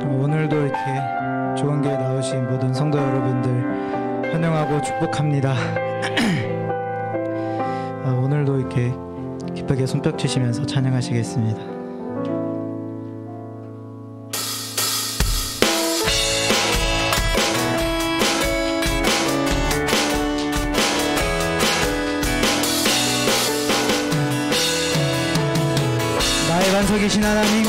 오늘도 이렇게 좋은 기회 나오신 모든 성도 여러분들 환영하고 축복합니다. 오늘도 이렇게 기쁘게 손뼉 치시면서 찬양하시겠습니다. 나의 반석이신 하나님,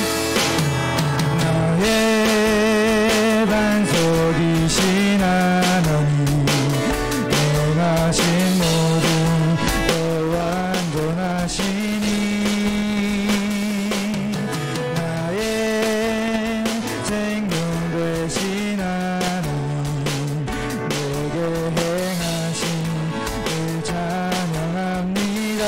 나의 반석이신 하나님, 행하신 모든 완전하시니 나의 생명 되신 하나님, 내게 행하신 을 찬양합니다.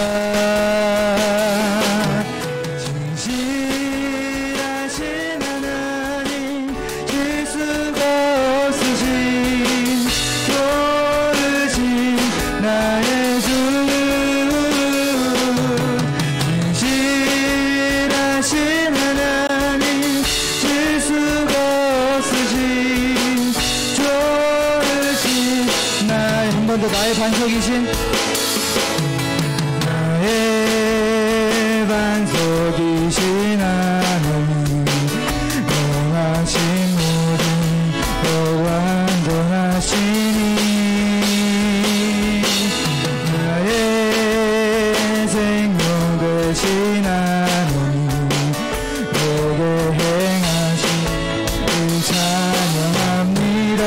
나의 반석이신 나의 반석이신 하나님, 행하신 모든 완전하시니 나의 생명 되신 하나님, 내게 행하신 을 찬양합니다.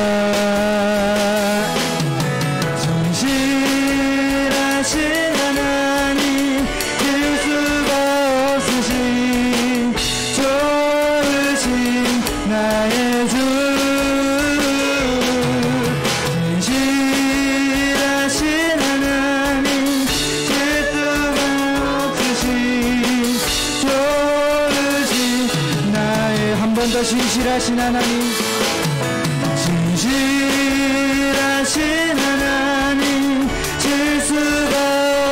신실하신 하나님, 신실하신 하나님, 실수가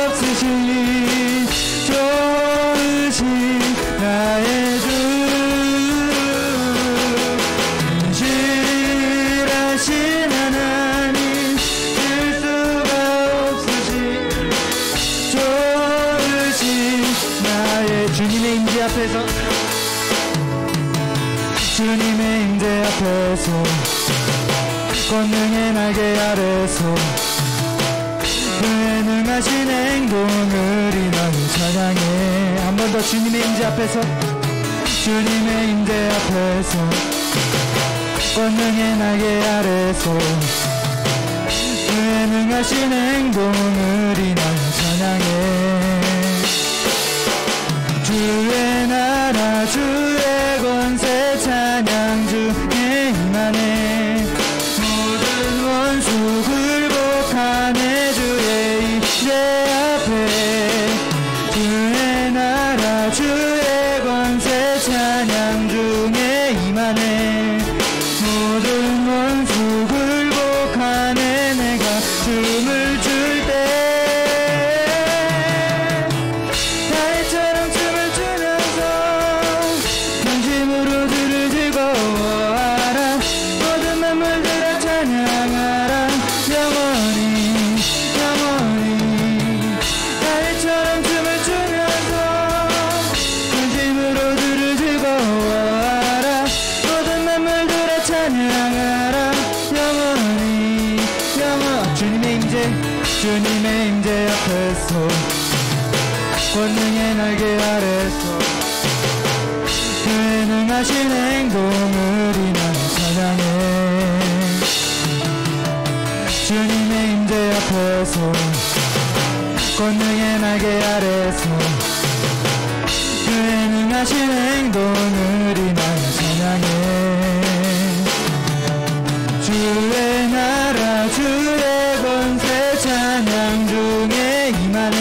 없으신 좋으신 나의 주, 신실하신 하나님, 실수가 없으신 좋으신 나의 주님의 임재 앞에서, 주님의 임재 앞에서, 권능의 날개 아래서 그의 능하신 행동을 인하여 찬양해. 한 번 더. 주님의 임재 앞에서, 주님의 임재 앞에서, 권능의 날개 아래서 그의 능하신 행동을 인하여 찬양해. 주의 나라 주의 권세 찬양 중에 임하네. 모든 원수 굴복하네. 주의 임재 앞에, 주의 나라 주의 권세 찬양 중에 임하네. 모든 원수 굴복하네. 내가 춤을 출 때 달처럼 춤을 추면서 진심으로 주를 즐거워하라. 모든 만물들아 찬양하라. 영원히 영원히 달처럼 춤을 추면서 진심으로 주를 즐거워하라. 모든 만물들아 찬양하라. 영원히 영원히. 주님의 임재, 주님의 임재 앞에서, 권능의 날개 아래서 그의 능하신 행동을 인하여 찬양해. 주님의 임재 앞에서, 권능의 날개 아래서 그의 능하신 행동을 인하여 찬양해. 주의 나라 주의 권세 찬양 중에 임하네.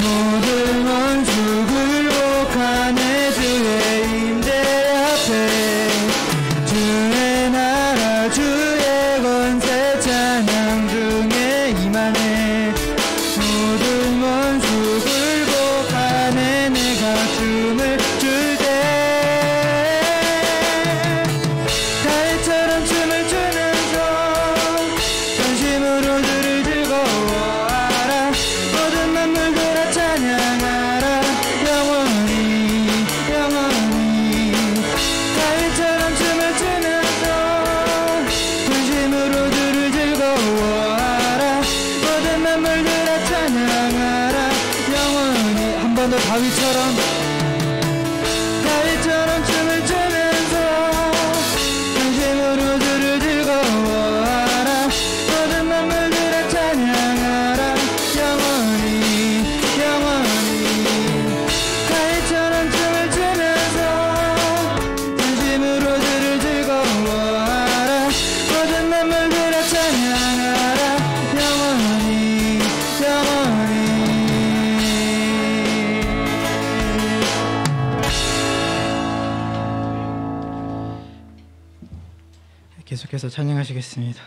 모든 원수 굴복하네. 주의 임재 앞에, 주의 나라 주의 권세 찬양 중에 임하네. 모든 원수 굴복하네. 내가 춤을 출 때 가위처럼 춤을 추면서 진심으로 주를 즐거워하라. 모든 만물들아 찬양하라. 영원히 영원히. 가위처럼 춤을 추면서 진심으로 주를 즐거워하라. 모든 만물들아 찬양하라. 영원히 영원히. 계속해서 찬양하시겠습니다.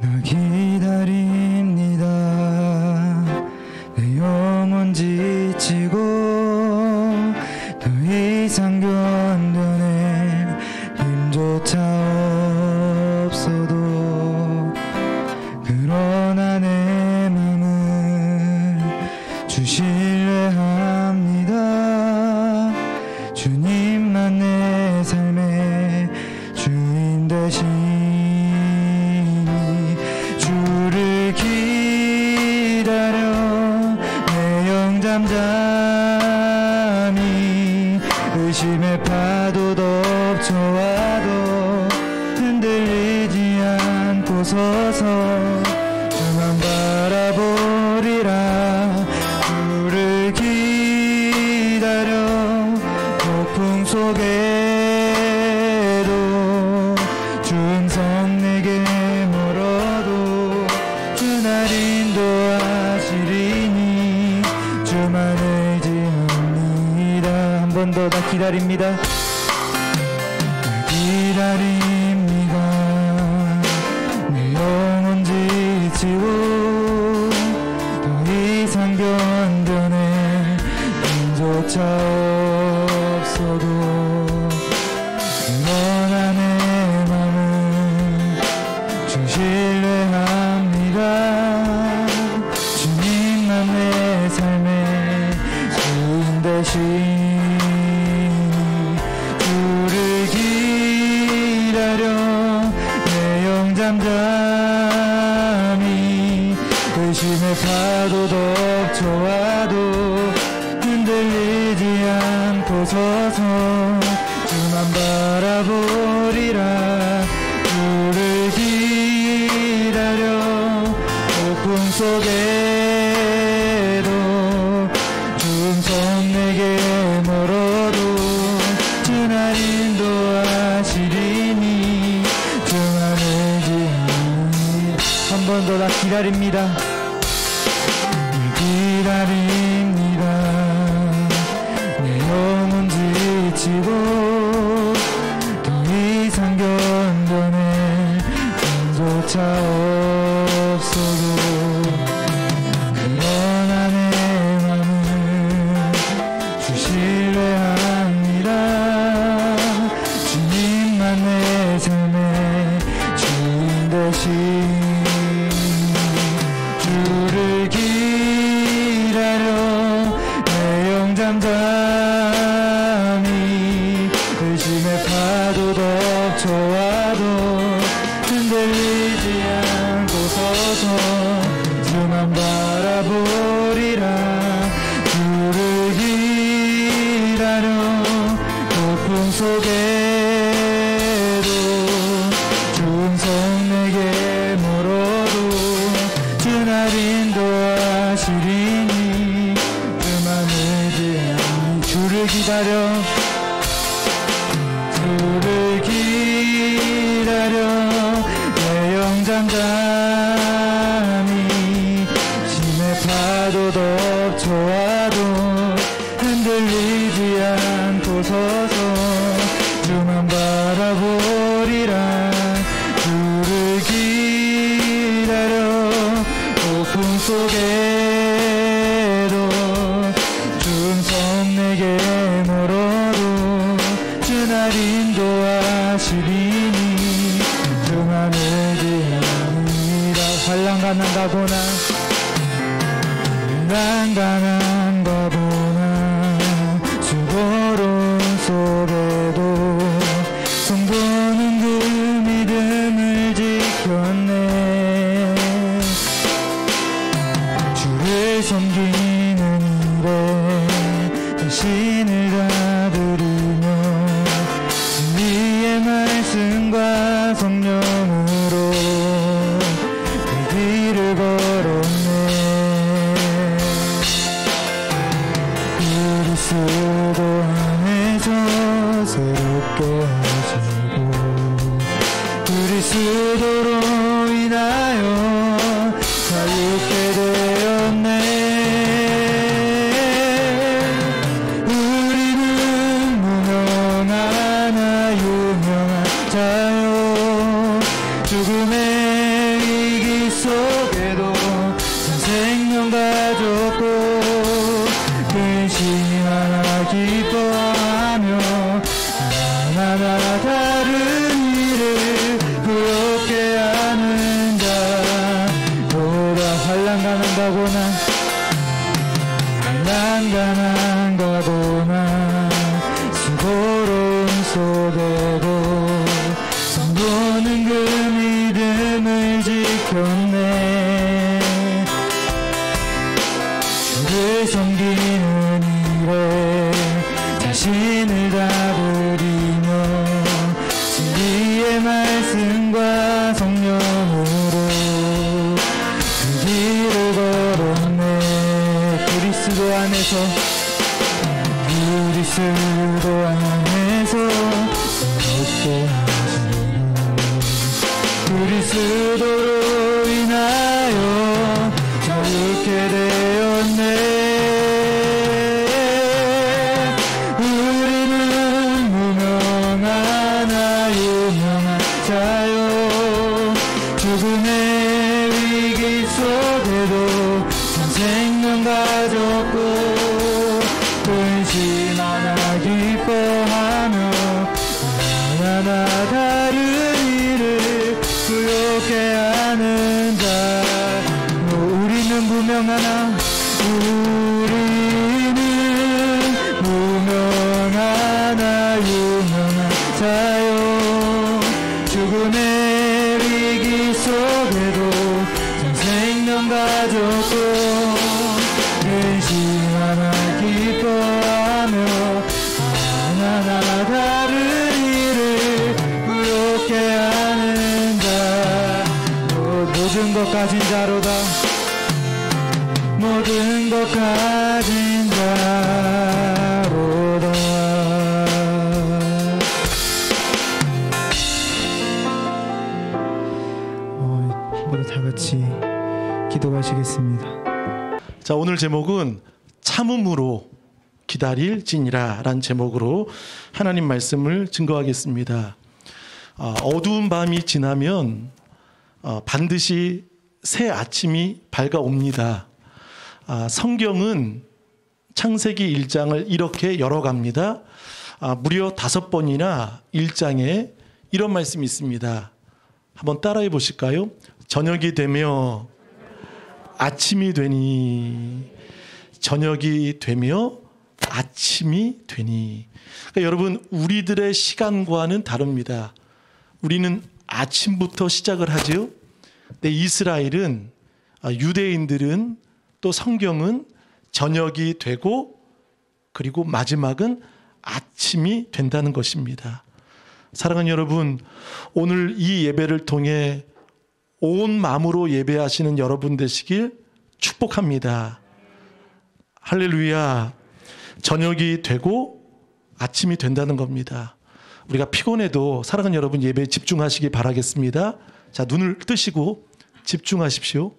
나 기다립니다. 내 영혼 지치고 더 이상 견뎌낼 힘조차 없어도 그러나 내 맘을 주실래 합니다. 주님만 내 삶의 주인 되시니 주를 기다려 내 영 잠잠히 의심의 파도 덮쳐와도 흔들리지 않고 서서 주만 바라보리라. 주를 기다려 폭풍 속에도 주 음성 내게 멀어도 주 날 인도하시리니 주만 의지합니다. 한 번 더 나 기다립니다. 기다립니다. 내 영혼 지치고 더 이상 견뎌낼 힘조차 없어도 그러나 내 맘은 주실래 합니다. 주님만 내 삶의 주인 되시니 잠잠히 의심의 파도 덮쳐와도 흔들리지 않고 서서 주만 바라보리라. 주를 기다려 폭풍 속에도 주 음성 내게 멀어도 주 날 인도하시리니 주만 한 번 더 나 기다립니다. 기다립니다. 내 영혼 지치고 더 이상 견뎌낼 힘조차 없어도 그러나 내 맘은 주실래 합니다. 주님만 내 삶의 주인 되시니 주를 기다려 내 영 잠잠히 의심의 파도 덮쳐와도 흔들리지 않고 서서 주만 바라보리라. 주를 기다려 폭풍 속에도 주 음성 내게 멀어도 주 날 인도하시리니 주만 의지하니 주를 기다려 주를 기다려 내 영 잠잠히 심의 파도 덮쳐와도 흔들리지 않고 서서 주만 바라보리라. 주를 기다려 폭풍 속에도 주 음성 내게 멀어도 주 날 인도하시리니 주만 의지합니다. 환난 가난가보나 난간한 것 자신을 다 드리며 진리의 말씀과 성령으로 그 길을 걸었네. 그리스도 안에서 새롭게 하시고 그리스도로 인하여 자유케 되었네. 우리는 무명하나 유명한 자요 죽음의 위기 속에도 생명 가졌고 근심 하나 기뻐하며 하나하나 다른 일을 그렇게 하는 자. 보다 환난가난가보나 환난가난가보나 수고로움 속에도 성도는 그 믿음을 지켰네. 주를 섬기는 일에 자신을 다 드리며 진리의 말씀과 성령으로 그 길을 걸었네. 그리스도 안에서 새롭게 하시고 그리스도로 인하여 자유케 되었네. 우리는 무명하나 유명한 자요 죽음의 위기 속에도 생명 가졌고 근심 하나 기뻐하며 하나하나 다른 일을 부욕해 하는 자. 우리는 무명하나 우리는 무명하나 유명한 자요 죽음의 위기 속에도 생명 가졌고 근심 하나 기뻐하며 하나하나 다른 일을 부욕해 하는 자. 모든 것 가진 자로다 모든 것 가진 자로다. 모두 다 같이 기도하시겠습니다. 자, 오늘 제목은 참음으로 기다릴지니라 라는 제목으로 하나님 말씀을 증거하겠습니다. 어두운 밤이 지나면 반드시 새 아침이 밝아옵니다. 성경은 창세기 1장을 이렇게 열어갑니다. 무려 5번이나 1장에 이런 말씀이 있습니다. 한번 따라해 보실까요? 저녁이 되며 아침이 되니 저녁이 되며 아침이 되니. 그러니까 여러분, 우리들의 시간과는 다릅니다. 우리는 아침부터 시작을 하죠. 근데 이스라엘은, 유대인들은, 또 성경은 저녁이 되고 그리고 마지막은 아침이 된다는 것입니다. 사랑하는 여러분, 오늘 이 예배를 통해 온 마음으로 예배하시는 여러분 되시길 축복합니다. 할렐루야. 저녁이 되고 아침이 된다는 겁니다. 우리가 피곤해도 사랑하는 여러분 예배에 집중하시기 바라겠습니다. 자, 눈을 뜨시고 집중하십시오.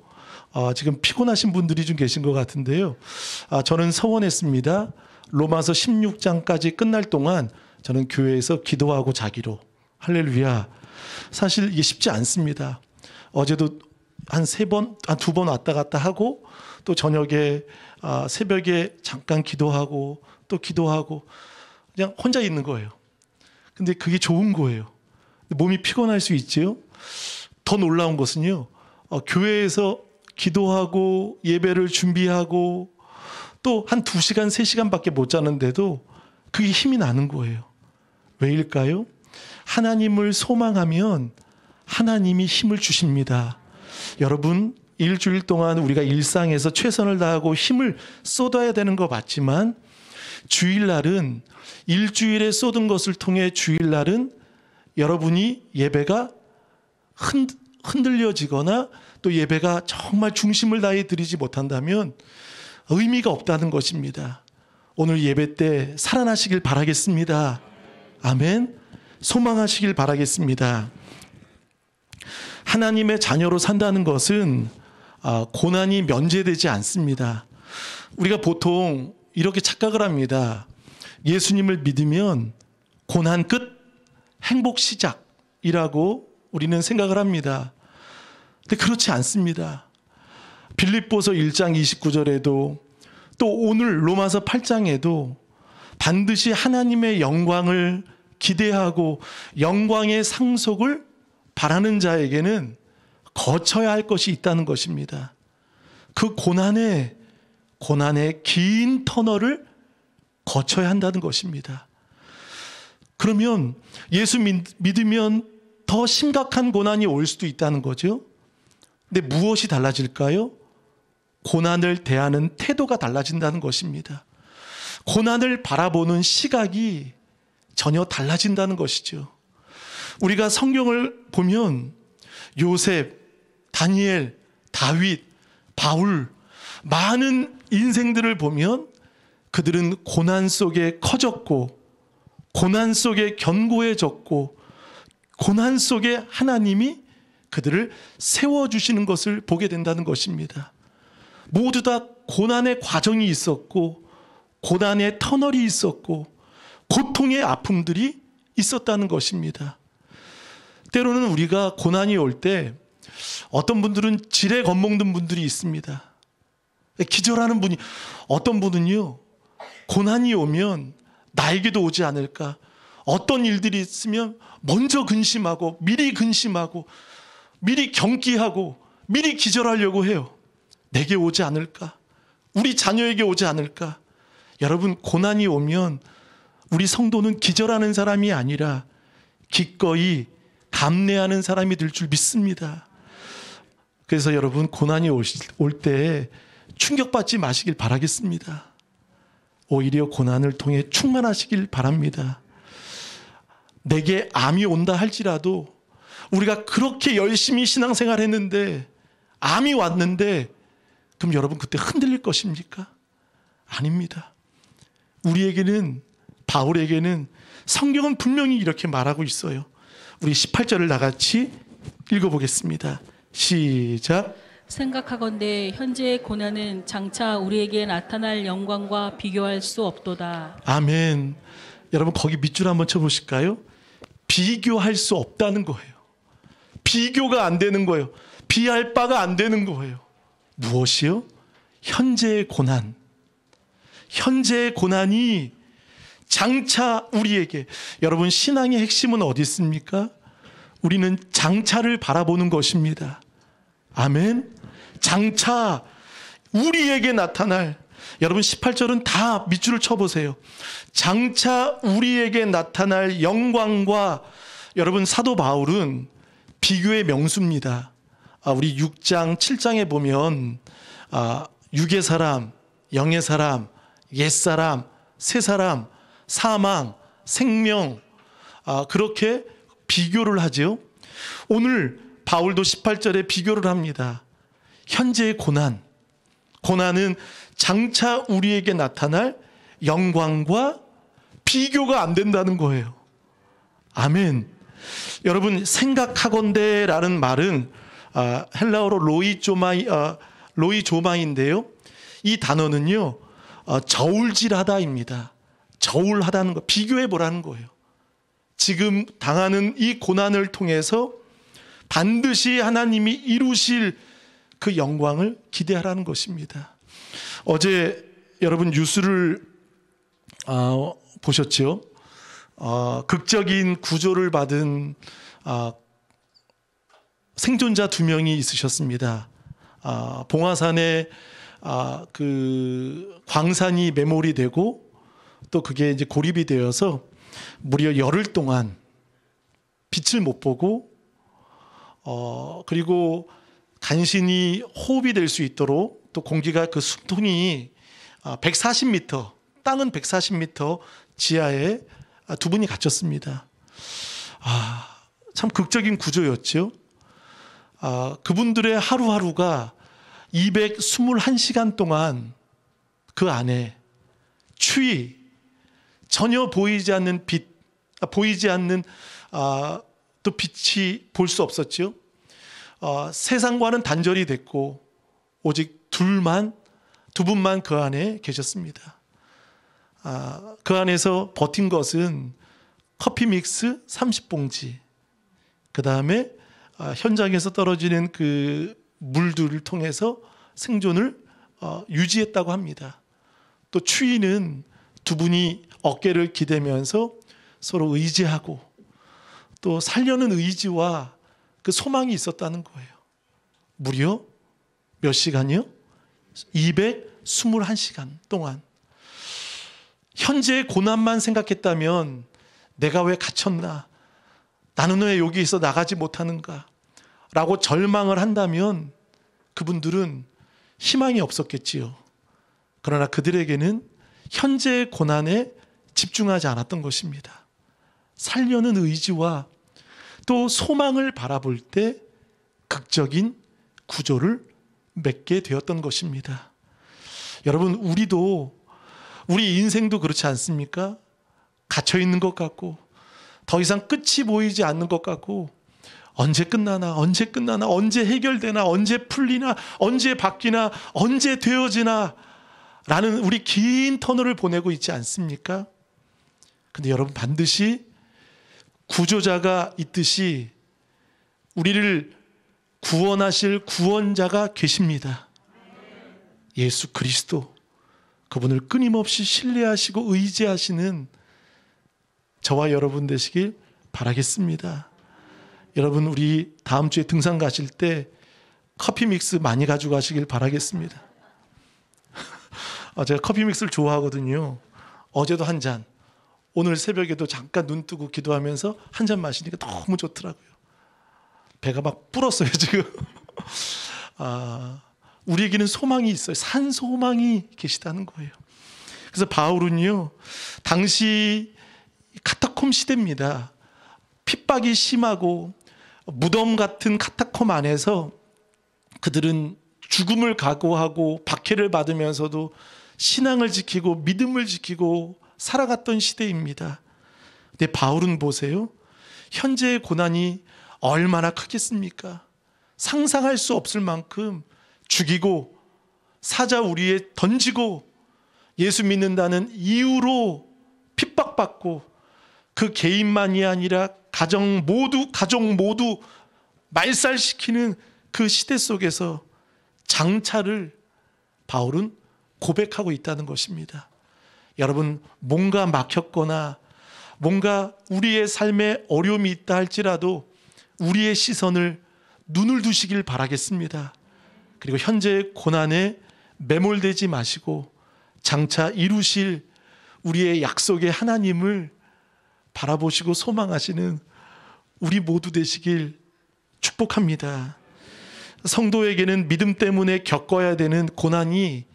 지금 피곤하신 분들이 좀 계신 것 같은데요. 저는 서원했습니다. 로마서 16장까지 끝날 동안 저는 교회에서 기도하고 자기로. 할렐루야. 사실 이게 쉽지 않습니다. 어제도 한 3번, 한 2번 왔다 갔다 하고 또 저녁에 새벽에 잠깐 기도하고 또 기도하고 그냥 혼자 있는 거예요. 근데 그게 좋은 거예요. 몸이 피곤할 수 있지요. 더 놀라운 것은요, 교회에서 기도하고 예배를 준비하고 또 한 2시간, 3시간밖에 못 자는데도 그게 힘이 나는 거예요. 왜일까요? 하나님을 소망하면 하나님이 힘을 주십니다. 여러분, 일주일 동안 우리가 일상에서 최선을 다하고 힘을 쏟아야 되는 거 맞지만 주일날은 일주일에 쏟은 것을 통해 주일날은 여러분이 예배가 흔들려지거나 또 예배가 정말 중심을 다해 드리지 못한다면 의미가 없다는 것입니다. 오늘 예배 때 살아나시길 바라겠습니다. 아멘. 소망하시길 바라겠습니다. 하나님의 자녀로 산다는 것은 고난이 면제되지 않습니다. 우리가 보통 이렇게 착각을 합니다. 예수님을 믿으면 고난 끝, 행복 시작이라고 우리는 생각을 합니다. 근데 그렇지 않습니다. 빌립보서 1장 29절에도 또 오늘 로마서 8장에도 반드시 하나님의 영광을 기대하고 영광의 상속을 바라는 자에게는 거쳐야 할 것이 있다는 것입니다. 그 고난의 긴 터널을 거쳐야 한다는 것입니다. 그러면 예수 믿으면 더 심각한 고난이 올 수도 있다는 거죠. 근데 무엇이 달라질까요? 고난을 대하는 태도가 달라진다는 것입니다. 고난을 바라보는 시각이 전혀 달라진다는 것이죠. 우리가 성경을 보면 요셉, 다니엘, 다윗, 바울 많은 인생들을 보면 그들은 고난 속에 커졌고 고난 속에 견고해졌고 고난 속에 하나님이 그들을 세워주시는 것을 보게 된다는 것입니다. 모두 다 고난의 과정이 있었고 고난의 터널이 있었고 고통의 아픔들이 있었다는 것입니다. 때로는 우리가 고난이 올 때 어떤 분들은 지레 겁먹는 분들이 있습니다. 기절하는 분이, 어떤 분은요 고난이 오면 나에게도 오지 않을까, 어떤 일들이 있으면 먼저 근심하고 미리 경기하고 미리 기절하려고 해요. 내게 오지 않을까, 우리 자녀에게 오지 않을까. 여러분, 고난이 오면 우리 성도는 기절하는 사람이 아니라 기꺼이 감내하는 사람이 될 줄 믿습니다. 그래서 여러분, 고난이 올 때 충격받지 마시길 바라겠습니다. 오히려 고난을 통해 충만하시길 바랍니다. 내게 암이 온다 할지라도 우리가 그렇게 열심히 신앙생활 했는데 암이 왔는데 그럼 여러분 그때 흔들릴 것입니까? 아닙니다. 우리에게는, 바울에게는 성경은 분명히 이렇게 말하고 있어요. 우리 18절을 나같이 읽어보겠습니다. 시작. 생각하건대 현재의 고난은 장차 우리에게 나타날 영광과 비교할 수 없도다. 아멘. 여러분 거기 밑줄 한번 쳐보실까요? 비교할 수 없다는 거예요. 비교가 안 되는 거예요. 비할 바가 안 되는 거예요. 무엇이요? 현재의 고난. 현재의 고난이 장차 우리에게, 여러분 신앙의 핵심은 어디 있습니까? 우리는 장차를 바라보는 것입니다. 아멘. 장차 우리에게 나타날, 여러분 18절은 다 밑줄을 쳐보세요. 장차 우리에게 나타날 영광과, 여러분 사도 바울은 비교의 명수입니다. 우리 6장 7장에 보면 육의 사람, 영의 사람, 옛사람, 새사람, 사망, 생명, 그렇게 비교를 하죠. 오늘 바울도 18절에 비교를 합니다. 현재의 고난은 장차 우리에게 나타날 영광과 비교가 안 된다는 거예요. 아멘. 여러분, 생각하건대라는 말은 헬라어로 로이조마인데요. 이 단어는요, 저울질하다입니다. 저울하다는 거, 비교해 보라는 거예요. 지금 당하는 이 고난을 통해서 반드시 하나님이 이루실 그 영광을 기대하라는 것입니다. 어제 여러분 뉴스를 보셨죠? 극적인 구조를 받은 생존자 2명이 있으셨습니다. 봉화산에 그 광산이 매몰이 되고 또 그게 이제 고립이 되어서 무려 열흘 동안 빛을 못 보고 그리고 간신히 호흡이 될 수 있도록 또 공기가 그 숨통이 140m 땅은 140m 지하에 두 분이 갇혔습니다. 참 극적인 구조였죠. 그분들의 하루하루가 221시간 동안 그 안에 추위, 전혀 보이지 않는 빛, 보이지 않는 또 빛이 볼 수 없었죠. 세상과는 단절이 됐고 오직 두 분만 그 안에 계셨습니다. 그 안에서 버틴 것은 커피 믹스 30봉지, 그 다음에 현장에서 떨어지는 그 물들을 통해서 생존을 유지했다고 합니다. 또 추위는 두 분이 어깨를 기대면서 서로 의지하고 또 살려는 의지와 그 소망이 있었다는 거예요. 무려 몇 시간이요? 221시간 동안. 현재의 고난만 생각했다면 내가 왜 갇혔나? 나는 왜 여기에서 나가지 못하는가? 라고 절망을 한다면 그분들은 희망이 없었겠지요. 그러나 그들에게는 현재의 고난에 집중하지 않았던 것입니다. 살려는 의지와 또 소망을 바라볼 때 극적인 구조를 맺게 되었던 것입니다. 여러분, 우리 인생도 그렇지 않습니까? 갇혀 있는 것 같고 더 이상 끝이 보이지 않는 것 같고 언제 끝나나, 언제 해결되나, 언제 풀리나, 언제 바뀌나, 언제 되어지나 라는 우리 긴 터널을 보내고 있지 않습니까? 근데 여러분, 반드시 구조자가 있듯이 우리를 구원하실 구원자가 계십니다. 예수 그리스도, 그분을 끊임없이 신뢰하시고 의지하시는 저와 여러분 되시길 바라겠습니다. 여러분, 우리 다음 주에 등산 가실 때 커피 믹스 많이 가지고 가시길 바라겠습니다. 제가 커피 믹스를 좋아하거든요. 어제도 한 잔, 오늘 새벽에도 잠깐 눈 뜨고 기도하면서 한 잔 마시니까 너무 좋더라고요. 배가 막 불었어요 지금. 우리에게는 소망이 있어요. 산 소망이 계시다는 거예요. 그래서 바울은요, 당시 카타콤 시대입니다. 핍박이 심하고 무덤 같은 카타콤 안에서 그들은 죽음을 각오하고 박해를 받으면서도 신앙을 지키고 믿음을 지키고 살아갔던 시대입니다. 근데 바울은 보세요. 현재의 고난이 얼마나 크겠습니까? 상상할 수 없을 만큼 죽이고 사자 우리에 던지고 예수 믿는다는 이유로 핍박받고 그 개인만이 아니라 가족 모두 말살시키는 그 시대 속에서 장차를 바울은 고백하고 있다는 것입니다. 여러분, 뭔가 막혔거나 뭔가 우리의 삶에 어려움이 있다 할지라도 우리의 시선을 눈을 두시길 바라겠습니다. 그리고 현재의 고난에 매몰되지 마시고 장차 이루실 우리의 약속의 하나님을 바라보시고 소망하시는 우리 모두 되시길 축복합니다. 성도에게는 믿음 때문에 겪어야 되는 고난이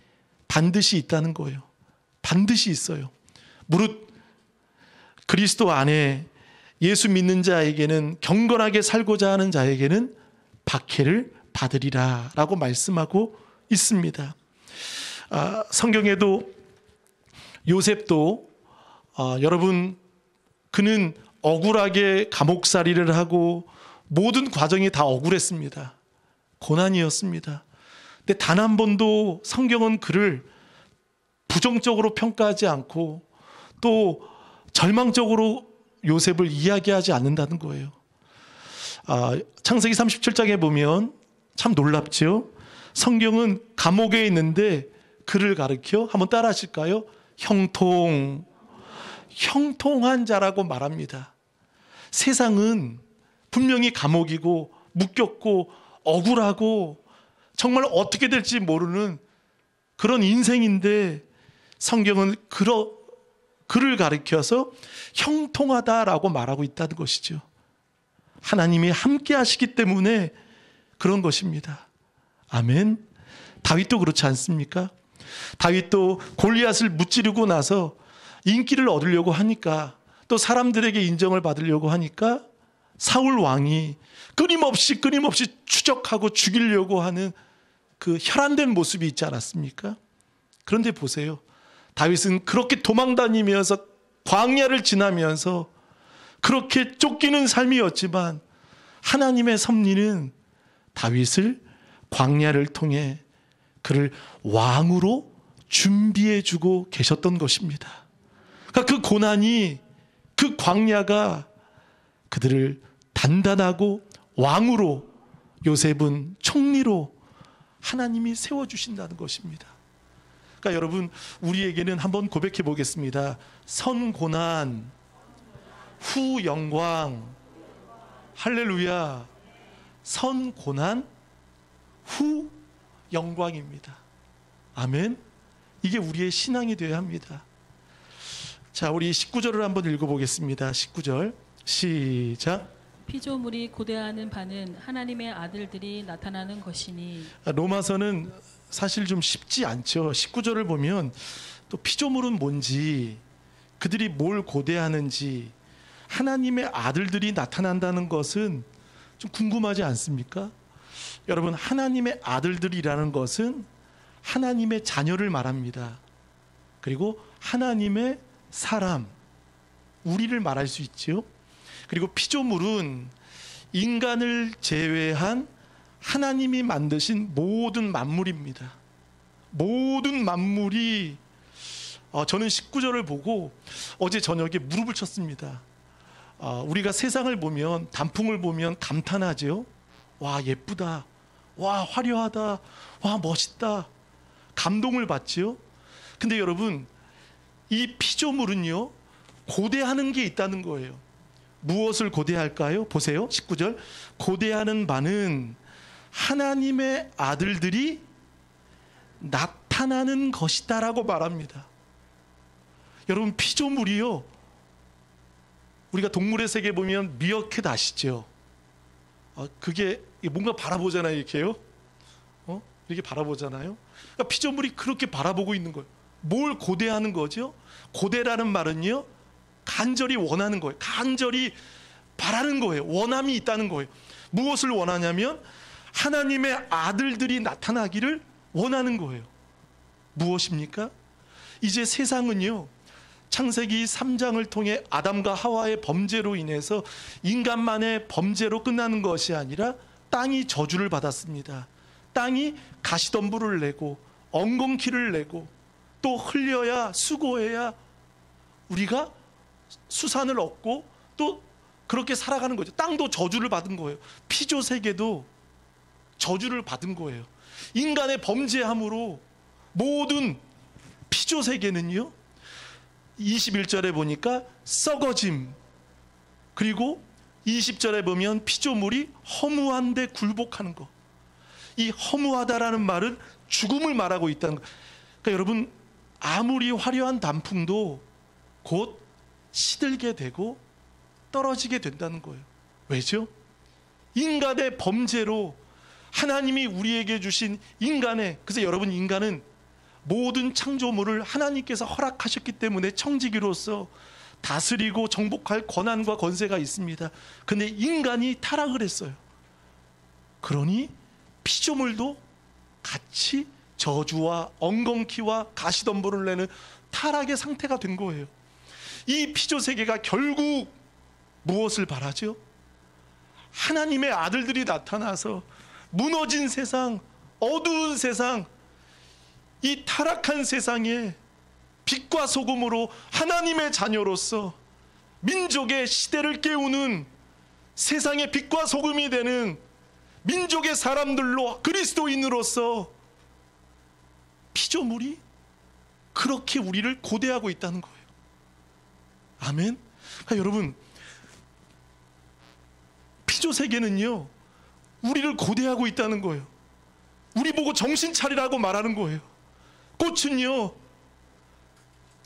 반드시 있다는 거예요. 반드시 있어요. 무릇 그리스도 안에 예수 믿는 자에게는, 경건하게 살고자 하는 자에게는 박해를 받으리라 라고 말씀하고 있습니다. 성경에도 요셉도 여러분, 그는 억울하게 감옥살이를 하고 모든 과정이 다 억울했습니다. 고난이었습니다. 근데 단 한 번도 성경은 그를 부정적으로 평가하지 않고 또 절망적으로 요셉을 이야기하지 않는다는 거예요. 창세기 37장에 보면 참 놀랍죠. 성경은 감옥에 있는데 그를 가리켜 한번 따라 하실까요? 형통한 자라고 말합니다. 세상은 분명히 감옥이고 묶였고 억울하고 정말 어떻게 될지 모르는 그런 인생인데 성경은 그를 가리켜서 형통하다라고 말하고 있다는 것이죠. 하나님이 함께 하시기 때문에 그런 것입니다. 아멘. 다윗도 그렇지 않습니까? 다윗도 골리앗을 무찌르고 나서 인기를 얻으려고 하니까, 또 사람들에게 인정을 받으려고 하니까 사울 왕이 끊임없이 추적하고 죽이려고 하는 그 혈안된 모습이 있지 않았습니까? 그런데 보세요. 다윗은 그렇게 도망다니면서 광야를 지나면서 그렇게 쫓기는 삶이었지만 하나님의 섭리는 다윗을 광야를 통해 그를 왕으로 준비해 주고 계셨던 것입니다. 그러니까 그 고난이, 그 광야가 그들을 단단하고 왕으로, 요셉은 총리로 하나님이 세워주신다는 것입니다. 그러니까 여러분, 우리에게는 한번 고백해 보겠습니다. 선 고난, 후 영광. 할렐루야. 선 고난, 후 영광입니다. 아멘. 이게 우리의 신앙이 되어야 합니다. 자, 우리 19절을 한번 읽어보겠습니다. 19절 시작. 피조물이 고대하는 바는 하나님의 아들들이 나타나는 것이니. 로마서는 사실 좀 쉽지 않죠. 19절을 보면 또 피조물은 뭔지, 그들이 뭘 고대하는지, 하나님의 아들들이 나타난다는 것은 좀 궁금하지 않습니까? 여러분, 하나님의 아들들이라는 것은 하나님의 자녀를 말합니다. 그리고 하나님의 사람, 우리를 말할 수 있죠. 그리고 피조물은 인간을 제외한 하나님이 만드신 모든 만물입니다. 모든 만물이, 저는 19절을 보고 어제 저녁에 무릎을 쳤습니다. 우리가 세상을 보면, 단풍을 보면 감탄하죠. 와, 예쁘다. 와, 화려하다. 와, 멋있다. 감동을 받죠. 근데 여러분, 이 피조물은요, 고대하는 게 있다는 거예요. 무엇을 고대할까요? 보세요. 19절. 고대하는 바는 하나님의 아들들이 나타나는 것이다라고 말합니다. 여러분, 피조물이요, 우리가 동물의 세계 보면 미어캣 아시죠? 그게 뭔가 바라보잖아요. 이렇게요. 이렇게 바라보잖아요. 그러니까 피조물이 그렇게 바라보고 있는 거예요. 뭘 고대하는 거죠? 고대라는 말은요, 간절히 원하는 거예요. 간절히 바라는 거예요. 원함이 있다는 거예요. 무엇을 원하냐면 하나님의 아들들이 나타나기를 원하는 거예요. 무엇입니까? 이제 세상은요, 창세기 3장을 통해 아담과 하와의 범죄로 인해서 인간만의 범죄로 끝나는 것이 아니라 땅이 저주를 받았습니다. 땅이 가시덤불을 내고 엉겅퀴를 내고 또 흘려야, 수고해야 우리가 수산을 얻고 또 그렇게 살아가는 거죠. 땅도 저주를 받은 거예요. 피조 세계도 저주를 받은 거예요. 인간의 범죄함으로 모든 피조 세계는요, 21절에 보니까 썩어짐, 그리고 20절에 보면 피조물이 허무한데 굴복하는 것. 이 허무하다라는 말은 죽음을 말하고 있다는 것. 그러니까 여러분, 아무리 화려한 단풍도 곧 시들게 되고 떨어지게 된다는 거예요. 왜죠? 인간의 범죄로 하나님이 우리에게 주신 인간의, 그래서 여러분, 인간은 모든 창조물을 하나님께서 허락하셨기 때문에 청지기로서 다스리고 정복할 권한과 권세가 있습니다. 근데 인간이 타락을 했어요. 그러니 피조물도 같이 저주와 엉겅퀴와 가시덤불을 내는 타락의 상태가 된 거예요. 이 피조 세계가 결국 무엇을 바라죠? 하나님의 아들들이 나타나서 무너진 세상, 어두운 세상, 이 타락한 세상에 빛과 소금으로 하나님의 자녀로서 민족의 시대를 깨우는, 세상의 빛과 소금이 되는 민족의 사람들로, 그리스도인으로서 피조물이 그렇게 우리를 고대하고 있다는 거예요. 아멘. 그러니까 여러분, 피조 세계는요, 우리를 고대하고 있다는 거예요. 우리 보고 정신 차리라고 말하는 거예요. 꽃은요,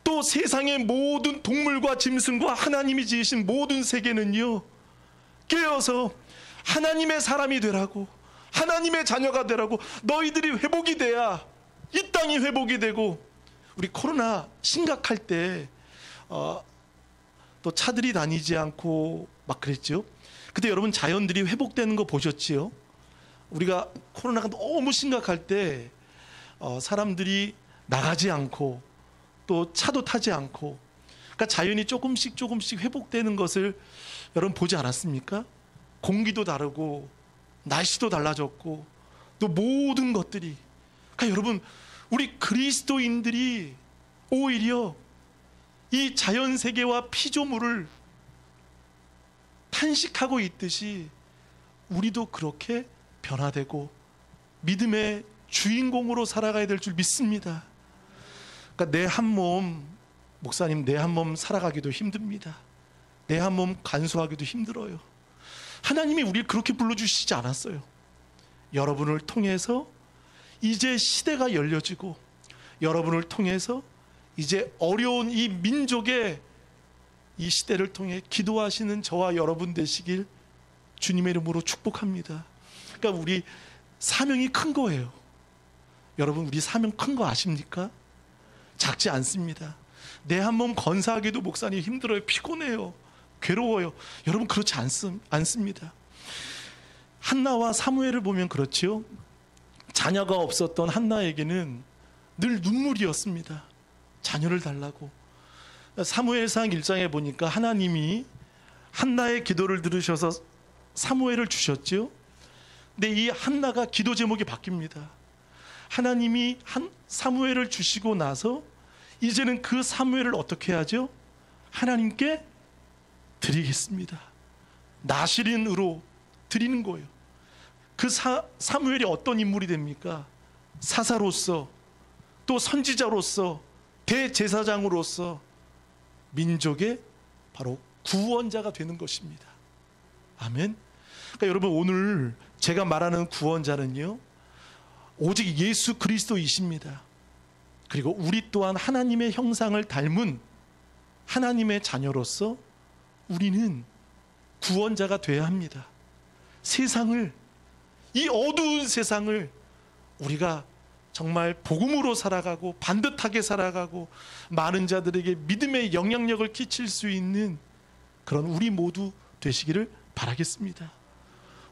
또 세상의 모든 동물과 짐승과 하나님이 지으신 모든 세계는요, 깨어서 하나님의 사람이 되라고, 하나님의 자녀가 되라고, 너희들이 회복이 돼야 이 땅이 회복이 되고, 우리 코로나 심각할 때 또 차들이 다니지 않고 막 그랬죠. 그때 여러분 자연들이 회복되는 거 보셨지요? 우리가 코로나가 너무 심각할 때 사람들이 나가지 않고 또 차도 타지 않고, 그러니까 자연이 조금씩 회복되는 것을 여러분 보지 않았습니까? 공기도 다르고 날씨도 달라졌고 또 모든 것들이, 그러니까 여러분 우리 그리스도인들이 오히려 이 자연 세계와 피조물을 탄식하고 있듯이 우리도 그렇게 변화되고 믿음의 주인공으로 살아가야 될 줄 믿습니다. 그러니까 내 한 몸, 목사님, 내 한 몸 살아가기도 힘듭니다. 내 한 몸 간수하기도 힘들어요. 하나님이 우리를 그렇게 불러주시지 않았어요. 여러분을 통해서 이제 시대가 열려지고, 여러분을 통해서 이제 어려운 이 민족의 이 시대를 통해 기도하시는 저와 여러분 되시길 주님의 이름으로 축복합니다. 그러니까 우리 사명이 큰 거예요. 여러분 우리 사명 큰 거 아십니까? 작지 않습니다. 내 한 몸 건사하기도 목사님 힘들어요. 피곤해요. 괴로워요. 여러분 그렇지 않습니다. 한나와 사무엘을 보면 그렇지요. 자녀가 없었던 한나에게는 늘 눈물이었습니다. 자녀를 달라고. 사무엘상 1장에 보니까 하나님이 한나의 기도를 들으셔서 사무엘을 주셨죠. 근데 이 한나가 기도 제목이 바뀝니다. 하나님이 사무엘을 주시고 나서 이제는 그 사무엘을 어떻게 하죠? 하나님께 드리겠습니다. 나실인으로 드리는 거예요. 그 사무엘이 어떤 인물이 됩니까? 사사로서, 또 선지자로서, 대제사장으로서 민족의 바로 구원자가 되는 것입니다. 아멘. 그러니까 여러분 오늘 제가 말하는 구원자는요, 오직 예수 그리스도이십니다. 그리고 우리 또한 하나님의 형상을 닮은 하나님의 자녀로서 우리는 구원자가 되어야 합니다. 세상을, 이 어두운 세상을 우리가 정말 복음으로 살아가고 반듯하게 살아가고 많은 자들에게 믿음의 영향력을 끼칠 수 있는 그런 우리 모두 되시기를 바라겠습니다.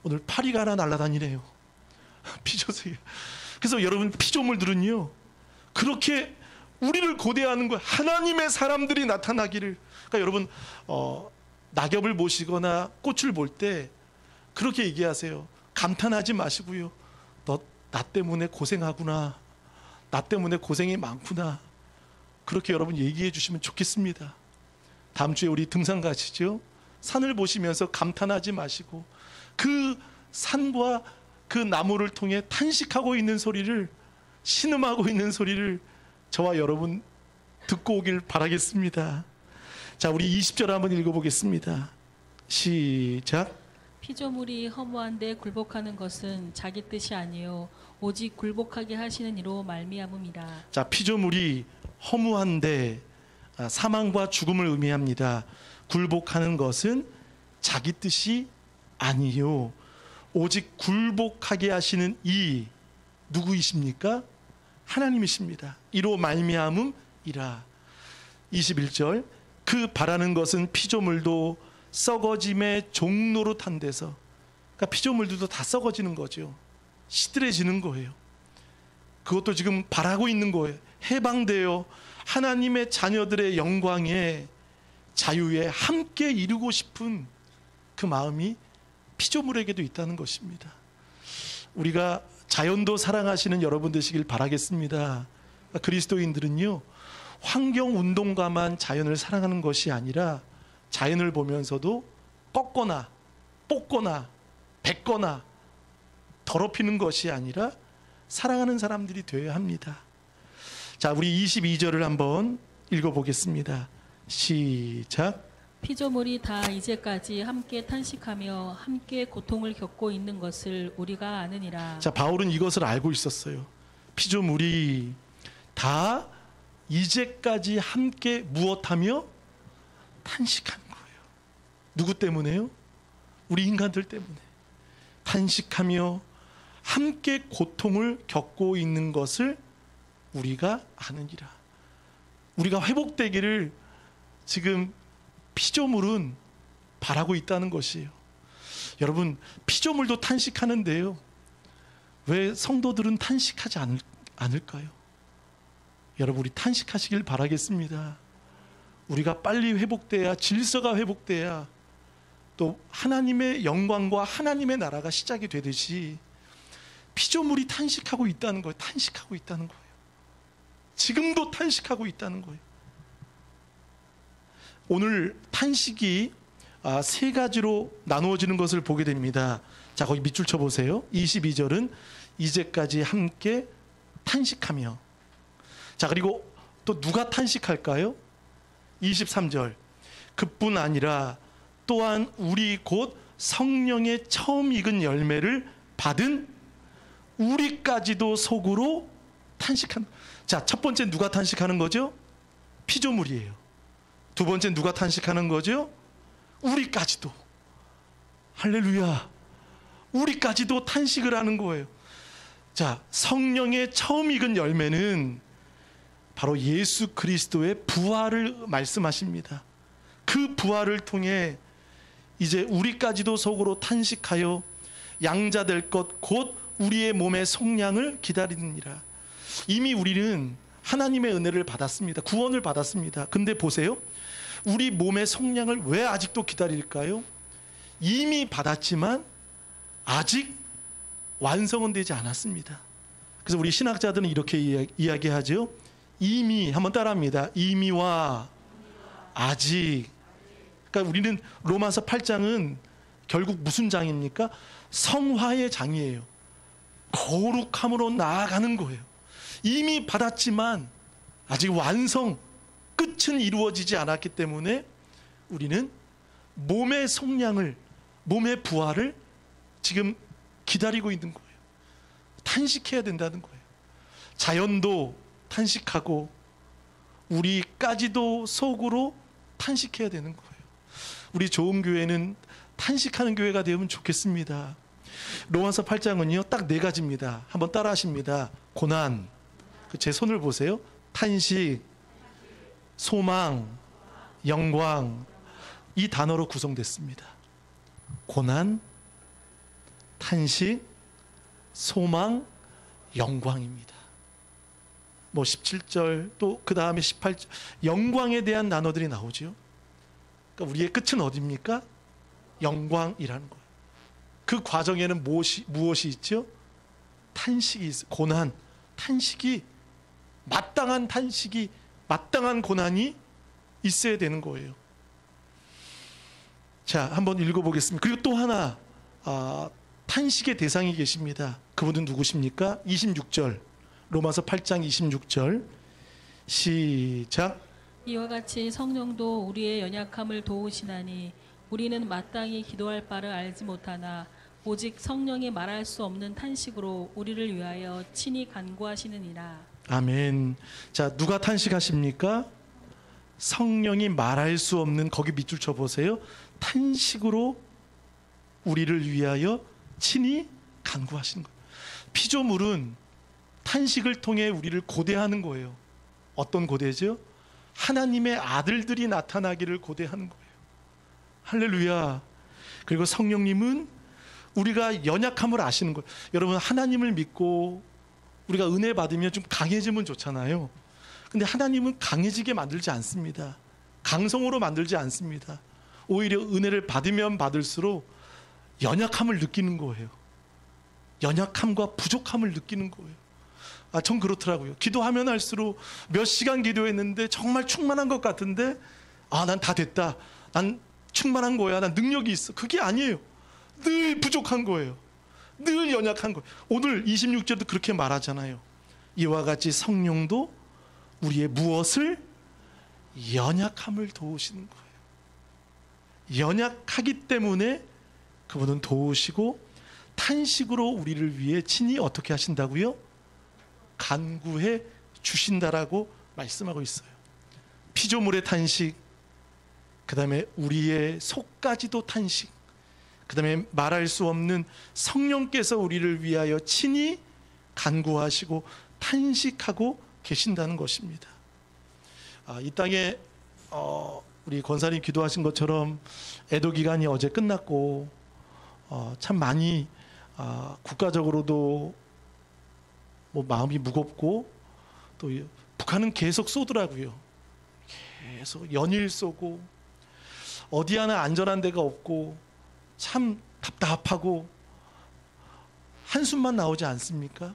오늘 파리가 하나 날아다니네요. 피조세계. 그래서 여러분 피조물들은요 그렇게 우리를 고대하는 거예요. 하나님의 사람들이 나타나기를. 그러니까 여러분 낙엽을 보시거나 꽃을 볼 때 그렇게 얘기하세요. 감탄하지 마시고요. 너 나 때문에 고생하구나. 나 때문에 고생이 많구나. 그렇게 여러분 얘기해 주시면 좋겠습니다. 다음 주에 우리 등산 가시죠. 산을 보시면서 감탄하지 마시고 그 산과 그 나무를 통해 탄식하고 있는 소리를, 신음하고 있는 소리를 저와 여러분 듣고 오길 바라겠습니다. 자, 우리 20절 한번 읽어보겠습니다. 시작. 피조물이 허무한데 굴복하는 것은 자기 뜻이 아니요 오직 굴복하게 하시는 이로 말미암음이라. 자, 피조물이 허무한데 사망과 죽음을 의미합니다. 굴복하는 것은 자기 뜻이 아니요 오직 굴복하게 하시는 이 누구이십니까? 하나님이십니다. 이로 말미암음이라. 21절. 그 바라는 것은 피조물도 썩어짐의 종로로 탄 데서, 그러니까 피조물들도 다 썩어지는 거죠. 시들해지는 거예요. 그것도 지금 바라고 있는 거예요. 해방되어 하나님의 자녀들의 영광에, 자유에 함께 이루고 싶은 그 마음이 피조물에게도 있다는 것입니다. 우리가 자연도 사랑하시는 여러분 되시길 바라겠습니다. 그리스도인들은요 환경운동가만 자연을 사랑하는 것이 아니라 자연을 보면서도 꺾거나 뽑거나 뱉거나 더럽히는 것이 아니라 사랑하는 사람들이 되어야 합니다. 자, 우리 22절을 한번 읽어보겠습니다. 시작. 피조물이 다 이제까지 함께 탄식하며 함께 고통을 겪고 있는 것을 우리가 아느니라. 자, 바울은 이것을 알고 있었어요. 피조물이 다 이제까지 함께 무엇하며 탄식한 거예요. 누구 때문에요? 우리 인간들 때문에. 탄식하며 함께 고통을 겪고 있는 것을 우리가 아느니라. 우리가 회복되기를 지금 피조물은 바라고 있다는 것이에요. 여러분, 피조물도 탄식하는데요, 왜 성도들은 탄식하지 않을까요? 여러분, 우리 탄식하시길 바라겠습니다. 우리가 빨리 회복돼야, 질서가 회복돼야 또 하나님의 영광과 하나님의 나라가 시작이 되듯이 피조물이 탄식하고 있다는 거예요. 탄식하고 있다는 거예요. 지금도 탄식하고 있다는 거예요. 오늘 탄식이 세 가지로 나누어지는 것을 보게 됩니다. 자, 거기 밑줄 쳐보세요. 22절은 이제까지 함께 탄식하며. 자, 그리고 또 누가 탄식할까요? 23절, 그뿐 아니라 또한 우리 곧 성령의 처음 익은 열매를 받은 우리까지도 속으로 탄식한. 자, 첫 번째 누가 탄식하는 거죠? 피조물이에요. 두 번째 누가 탄식하는 거죠? 우리까지도. 할렐루야. 우리까지도 탄식을 하는 거예요. 자, 성령의 처음 익은 열매는 바로 예수 그리스도의 부활을 말씀하십니다. 그 부활을 통해 이제 우리까지도 속으로 탄식하여 양자될 것 곧 우리의 몸의 속량을 기다리느니라. 이미 우리는 하나님의 은혜를 받았습니다. 구원을 받았습니다. 근데 보세요, 우리 몸의 속량을 왜 아직도 기다릴까요? 이미 받았지만 아직 완성은 되지 않았습니다. 그래서 우리 신학자들은 이렇게 이야기하죠. 이미, 한번 따라합니다. 이미와 아직. 그러니까 우리는 로마서 8장은 결국 무슨 장입니까? 성화의 장이에요. 거룩함으로 나아가는 거예요. 이미 받았지만 아직 완성, 끝은 이루어지지 않았기 때문에 우리는 몸의 속량을, 몸의 부활을 지금 기다리고 있는 거예요. 탄식해야 된다는 거예요. 자연도 탄식하고 우리까지도 속으로 탄식해야 되는 거예요. 우리 좋은 교회는 탄식하는 교회가 되면 좋겠습니다. 로마서 8장은요 딱 4가지입니다. 한번 따라 하십니다. 고난, 제 손을 보세요. 탄식, 소망, 영광, 이 단어로 구성됐습니다. 고난, 탄식, 소망, 영광입니다. 뭐 17절 또 그 다음에 18절 영광에 대한 단어들이 나오죠. 그러니까 우리의 끝은 어디입니까? 영광이라는 거예요. 그 과정에는 무엇이 있죠? 탄식이 있어요. 고난, 탄식이, 마땅한 탄식이, 마땅한 고난이 있어야 되는 거예요. 자, 한번 읽어보겠습니다. 그리고 또 하나 탄식의 대상이 계십니다. 그분은 누구십니까? 26절, 로마서 8장 26절 시작. 이와 같이 성령도 우리의 연약함을 도우시나니 우리는 마땅히 기도할 바를 알지 못하나 오직 성령이 말할 수 없는 탄식으로 우리를 위하여 친히 간구하시느니라. 아멘. 자, 누가 탄식하십니까? 성령이 말할 수 없는, 거기 밑줄 쳐보세요. 탄식으로 우리를 위하여 친히 간구하시는 거예요. 피조물은 탄식을 통해 우리를 고대하는 거예요. 어떤 고대죠? 하나님의 아들들이 나타나기를 고대하는 거예요. 할렐루야. 그리고 성령님은 우리가 연약함을 아시는 거예요. 여러분, 하나님을 믿고 우리가 은혜 받으면 좀 강해지면 좋잖아요. 근데 하나님은 강해지게 만들지 않습니다. 강성으로 만들지 않습니다. 오히려 은혜를 받으면 받을수록 연약함을 느끼는 거예요. 연약함과 부족함을 느끼는 거예요. 전 그렇더라고요. 기도하면 할수록 몇 시간 기도했는데 정말 충만한 것 같은데 난 다 됐다, 난 충만한 거야, 난 능력이 있어. 그게 아니에요. 늘 부족한 거예요. 늘 연약한 거예요. 오늘 26절도 그렇게 말하잖아요. 이와 같이 성령도 우리의 무엇을? 연약함을 도우시는 거예요. 연약하기 때문에 그분은 도우시고 탄식으로 우리를 위해 친히 어떻게 하신다고요? 간구해 주신다라고 말씀하고 있어요. 피조물의 탄식, 그 다음에 우리의 속까지도 탄식, 그 다음에 말할 수 없는 성령께서 우리를 위하여 친히 간구하시고 탄식하고 계신다는 것입니다. 이 땅에 우리 권사님 기도하신 것처럼 애도 기간이 어제 끝났고 참 많이 국가적으로도 뭐 마음이 무겁고 또 북한은 계속 쏘더라고요. 계속 연일 쏘고 어디 하나 안전한 데가 없고 참 답답하고 한숨만 나오지 않습니까?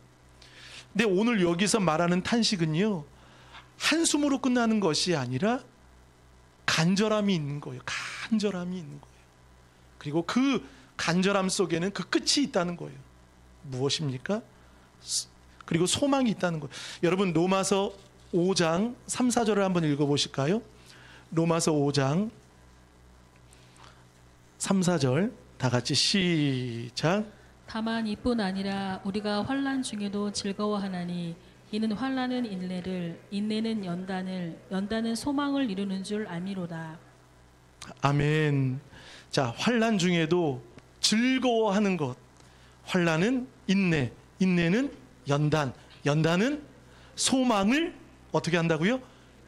근데 오늘 여기서 말하는 탄식은요, 한숨으로 끝나는 것이 아니라 간절함이 있는 거예요. 간절함이 있는 거예요. 그리고 그 간절함 속에는 그 끝이 있다는 거예요. 무엇입니까? 그리고 소망이 있다는 거예요. 여러분 로마서 5장 3, 4절을 한번 읽어보실까요? 로마서 5장 3, 4절 다 같이 시작. 다만 이뿐 아니라 우리가 환난 중에도 즐거워하나니 이는 환난은 인내를, 인내는 연단을, 연단은 소망을 이루는 줄 알미로다. 아멘. 자, 환난 중에도 즐거워하는 것. 환난은 인내, 인내는 연단, 연단은 소망을 어떻게 한다고요?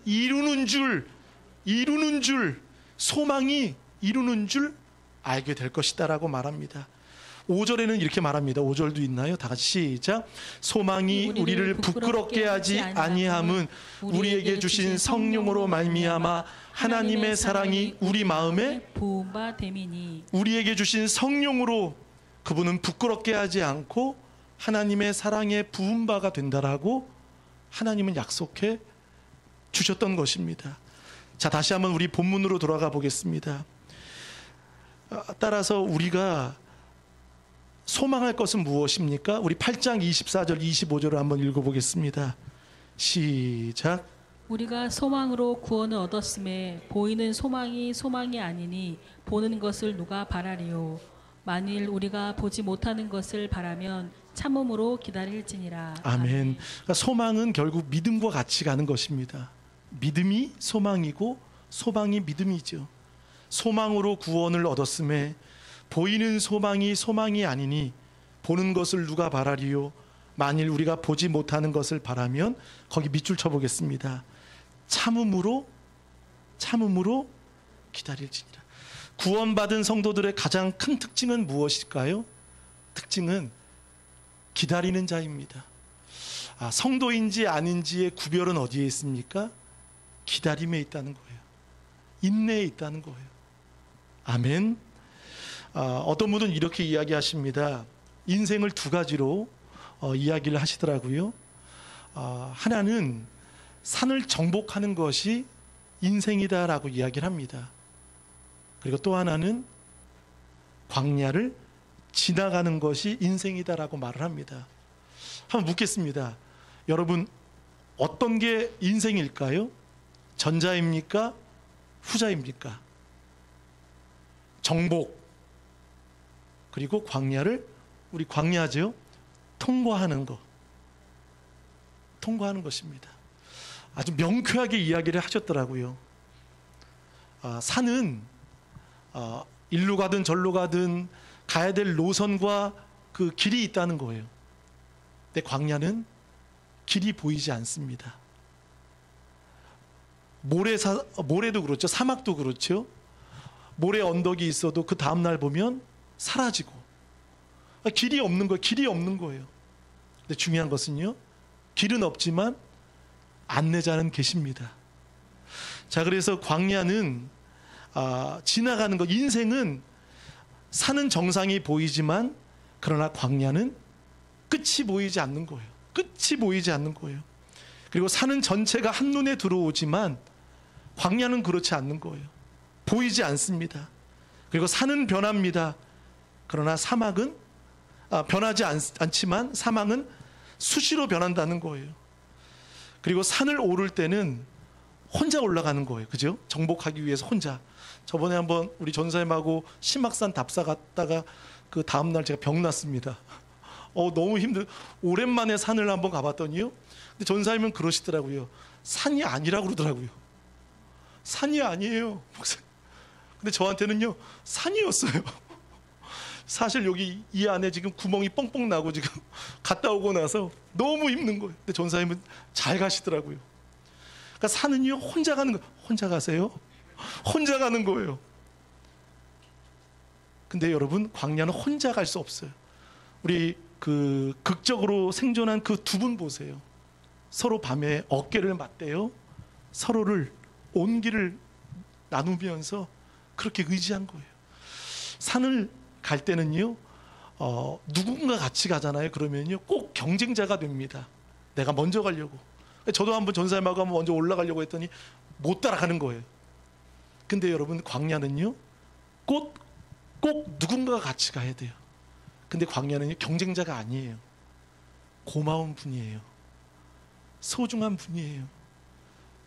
이루는 줄, 소망이 이루는 줄 알게 될 것이다라고 말합니다. 5절에는 이렇게 말합니다. 5절도 있나요? 다 같이 시작. 소망이 우리를 부끄럽게 하지 아니함은 우리에게 주신 성령으로 말미암아 하나님의 사랑이 우리 마음에 부음바 됨이니. 우리에게 주신 성령으로 그분은 부끄럽게 하지 않고 하나님의 사랑에 부음바가 된다라고 하나님은 약속해 주셨던 것입니다. 자, 다시 한번 우리 본문으로 돌아가 보겠습니다. 따라서 우리가 소망할 것은 무엇입니까? 우리 8장 24절 25절을 한번 읽어보겠습니다. 시작. 우리가 소망으로 구원을 얻었음에 보이는 소망이 소망이 아니니 보는 것을 누가 바라리요. 만일 우리가 보지 못하는 것을 바라면 참음으로 기다릴지니라. 아멘. 그러니까 소망은 결국 믿음과 같이 가는 것입니다. 믿음이 소망이고 소망이 믿음이죠. 소망으로 구원을 얻었음에 보이는 소망이 소망이 아니니 보는 것을 누가 바라리요. 만일 우리가 보지 못하는 것을 바라면 거기 밑줄 쳐보겠습니다. 참음으로 기다릴지니라. 구원받은 성도들의 가장 큰 특징은 무엇일까요? 특징은 기다리는 자입니다. 성도인지 아닌지의 구별은 어디에 있습니까? 기다림에 있다는 거예요. 인내에 있다는 거예요. 아멘. 어떤 분은 이렇게 이야기하십니다. 인생을 두 가지로 이야기를 하시더라고요. 하나는 산을 정복하는 것이 인생이다라고 이야기를 합니다. 그리고 또 하나는 광야를 지나가는 것이 인생이다라고 말을 합니다. 한번 묻겠습니다. 여러분, 어떤 게 인생일까요? 전자입니까? 후자입니까? 정복, 그리고 광야를, 우리 광야죠, 통과하는 것입니다. 아주 명쾌하게 이야기를 하셨더라고요. 산은 일로 가든 절로 가든 가야 될 노선과 그 길이 있다는 거예요. 근데 광야는 길이 보이지 않습니다. 모래도 그렇죠. 사막도 그렇죠. 모래 언덕이 있어도 그 다음날 보면 사라지고 길이 없는 거예요. 근데 중요한 것은요, 길은 없지만 안내자는 계십니다. 자, 그래서 광야는 지나가는 것, 인생은 산은 정상이 보이지만 그러나 광야는 끝이 보이지 않는 거예요. 그리고 산은 전체가 한눈에 들어오지만 광야는 그렇지 않는 거예요. 보이지 않습니다. 그리고 산은 변합니다. 그러나 사막은 변하지 않지만 사막은 수시로 변한다는 거예요. 그리고 산을 오를 때는 혼자 올라가는 거예요. 그죠? 정복하기 위해서 혼자. 저번에 한번 우리 전사님하고 심악산 답사 갔다가 그 다음날 제가 병났습니다. 너무 오랜만에 산을 한번 가봤더니요, 근데 전사님은 그러시더라고요. 산이 아니라고 그러더라고요. 산이 아니에요, 목사님. 근데 저한테는요, 산이었어요. 사실 여기 이 안에 지금 구멍이 뻥뻥 나고 지금 갔다 오고 나서 너무 힘든 거예요. 근데 전사님은 잘 가시더라고요. 그러니까 산은요 혼자 가는 거예요. 혼자 가세요? 혼자 가는 거예요. 근데 여러분 광야는 혼자 갈 수 없어요. 우리 그 극적으로 생존한 그 두 분 보세요. 서로 밤에 어깨를 맞대요. 서로를 온기를 나누면서 그렇게 의지한 거예요. 산을 갈 때는요, 누군가 같이 가잖아요. 그러면요, 꼭 경쟁자가 됩니다. 내가 먼저 가려고. 저도 한번 전사님하고 한번 먼저 올라가려고 했더니 못 따라가는 거예요. 근데 여러분, 광야는요, 꼭 누군가가 같이 가야 돼요. 근데 광야는요, 경쟁자가 아니에요. 고마운 분이에요. 소중한 분이에요.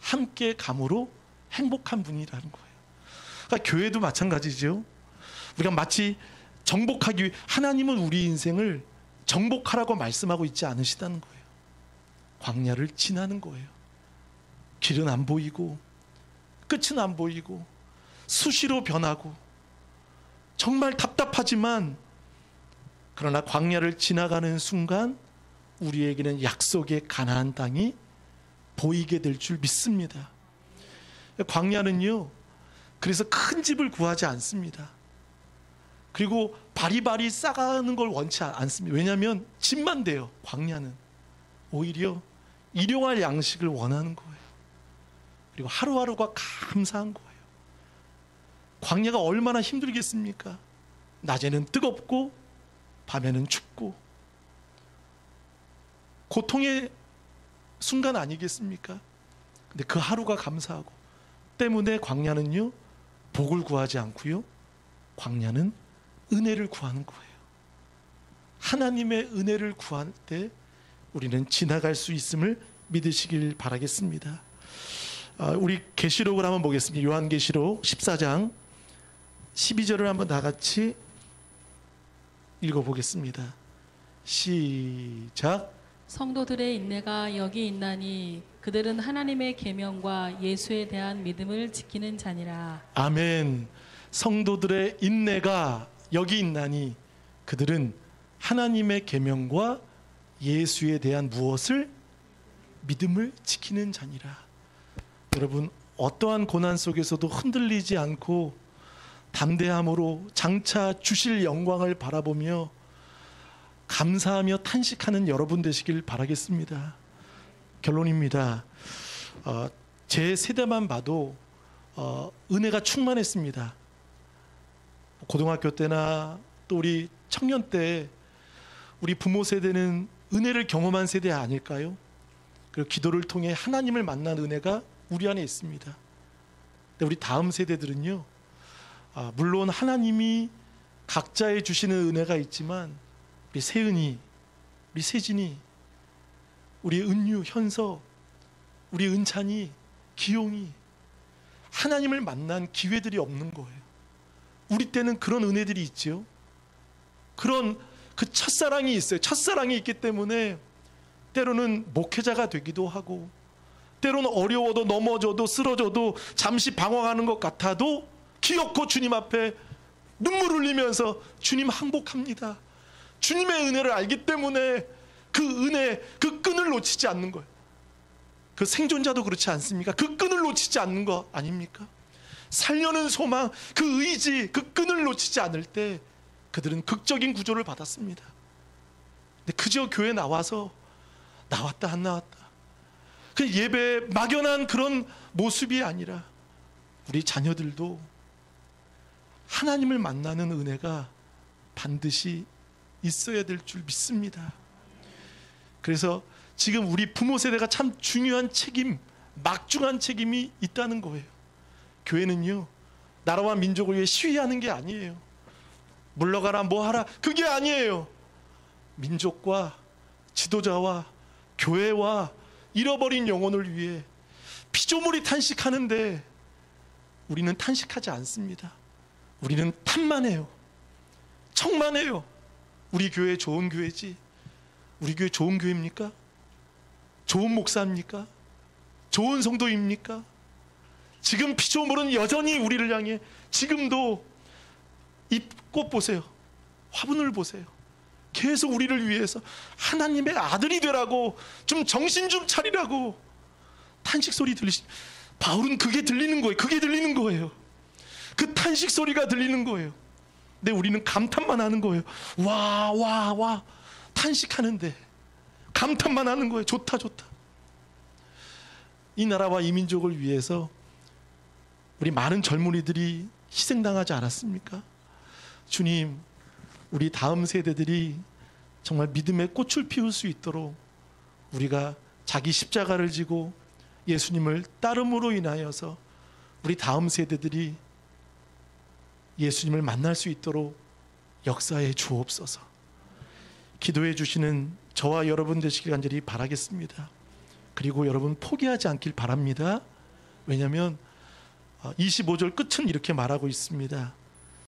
함께 감으로 행복한 분이라는 거예요. 그러니까 교회도 마찬가지죠. 우리가 마치 정복하기 위해 하나님은 우리 인생을 정복하라고 말씀하고 있지 않으시다는 거예요. 광야를 지나는 거예요. 길은 안 보이고 끝은 안 보이고 수시로 변하고 정말 답답하지만 그러나 광야를 지나가는 순간 우리에게는 약속의 가나안 땅이 보이게 될 줄 믿습니다. 광야는요, 그래서 큰 집을 구하지 않습니다. 그리고 바리바리 싸가는 걸 원치 않습니다. 왜냐하면 집만 돼요. 광야는 오히려 일용할 양식을 원하는 거예요. 그리고 하루하루가 감사한 거예요. 광야가 얼마나 힘들겠습니까? 낮에는 뜨겁고 밤에는 춥고 고통의 순간 아니겠습니까? 근데 그 하루가 감사하고 때문에 광야는요, 복을 구하지 않고요, 광야는 은혜를 구하는 거예요. 하나님의 은혜를 구할 때 우리는 지나갈 수 있음을 믿으시길 바라겠습니다. 우리 계시록을 한번 보겠습니다. 요한계시록 14장 12절을 한번 다 같이 읽어보겠습니다. 시작. 성도들의 인내가 여기 있나니 그들은 하나님의 계명과 예수에 대한 믿음을 지키는 자니라. 아멘. 성도들의 인내가 여기 있나니 그들은 하나님의 계명과 예수에 대한 무엇을? 믿음을 지키는 자니라. 여러분, 어떠한 고난 속에서도 흔들리지 않고 담대함으로 장차 주실 영광을 바라보며 감사하며 탄식하는 여러분 되시길 바라겠습니다. 결론입니다. 제 세대만 봐도 은혜가 충만했습니다. 고등학교 때나 또 우리 청년 때 우리 부모 세대는 은혜를 경험한 세대 아닐까요? 그리고 기도를 통해 하나님을 만난 은혜가 우리 안에 있습니다. 근데 우리 다음 세대들은요, 물론 하나님이 각자에 주시는 은혜가 있지만 우리 세은이, 우리 세진이, 우리 은유, 현서, 우리 은찬이, 기용이 하나님을 만난 기회들이 없는 거예요. 우리 때는 그런 은혜들이 있지요. 그런 그 첫사랑이 있어요. 첫사랑이 있기 때문에 때로는 목회자가 되기도 하고, 때로는 어려워도 넘어져도 쓰러져도 잠시 방황하는 것 같아도 기어코 주님 앞에 눈물 흘리면서 주님 항복합니다. 주님의 은혜를 알기 때문에 그 은혜, 그 끈을 놓치지 않는 거예요. 그 생존자도 그렇지 않습니까? 그 끈을 놓치지 않는 거 아닙니까? 살려는 소망, 그 의지, 그 끈을 놓치지 않을 때 그들은 극적인 구조를 받았습니다. 근데 그저 교회 나와서 나왔다 안 나왔다, 그 예배 막연한 그런 모습이 아니라 우리 자녀들도 하나님을 만나는 은혜가 반드시 있어야 될 줄 믿습니다. 그래서 지금 우리 부모 세대가 참 중요한 책임, 막중한 책임이 있다는 거예요. 교회는요, 나라와 민족을 위해 시위하는 게 아니에요. 물러가라 뭐하라 그게 아니에요. 민족과 지도자와 교회와 잃어버린 영혼을 위해 피조물이 탄식하는데 우리는 탄식하지 않습니다. 우리는 탐만해요. 청만해요. 우리 교회 좋은 교회지. 우리 교회 좋은 교회입니까? 좋은 목사입니까? 좋은 성도입니까? 지금 피조물은 여전히 우리를 향해 지금도 이 꽃 보세요. 화분을 보세요. 계속 우리를 위해서 하나님의 아들이 되라고, 좀 정신 좀 차리라고 탄식 소리 바울은 그게 들리는 거예요. 그게 들리는 거예요. 그 탄식 소리가 들리는 거예요. 근데 우리는 감탄만 하는 거예요. 와 탄식하는데 감탄만 하는 거예요. 좋다. 이 나라와 이 민족을 위해서 우리 많은 젊은이들이 희생당하지 않았습니까? 주님, 우리 다음 세대들이 정말 믿음의 꽃을 피울 수 있도록 우리가 자기 십자가를 지고 예수님을 따름으로 인하여서 우리 다음 세대들이 예수님을 만날 수 있도록 역사해 주옵소서. 기도해 주시는 저와 여러분 되시길 간절히 바라겠습니다. 그리고 여러분 포기하지 않길 바랍니다. 왜냐하면 25절 끝은 이렇게 말하고 있습니다.